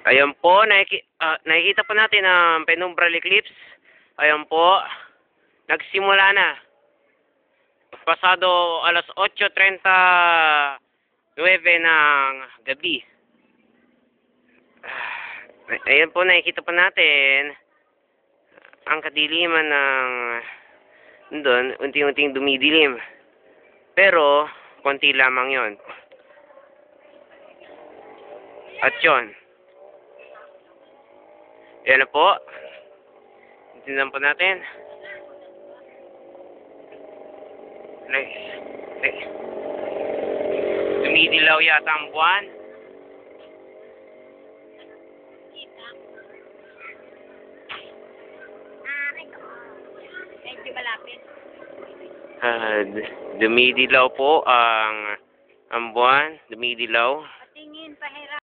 Ayan po, nakikita po natin ang penumbral eclipse. Ayan po, nagsimula na. Pasado alas 8:39 ng gabi. Ayan po, nakikita po natin ang kadiliman ng doon, unti-unting dumidilim. Pero, konti lamang yon. At yon. Yan na po. Tingnan po natin. Dumidilaw yata ang buwan. Medyo malapit. Dumidilaw po ang buwan. Dumidilaw.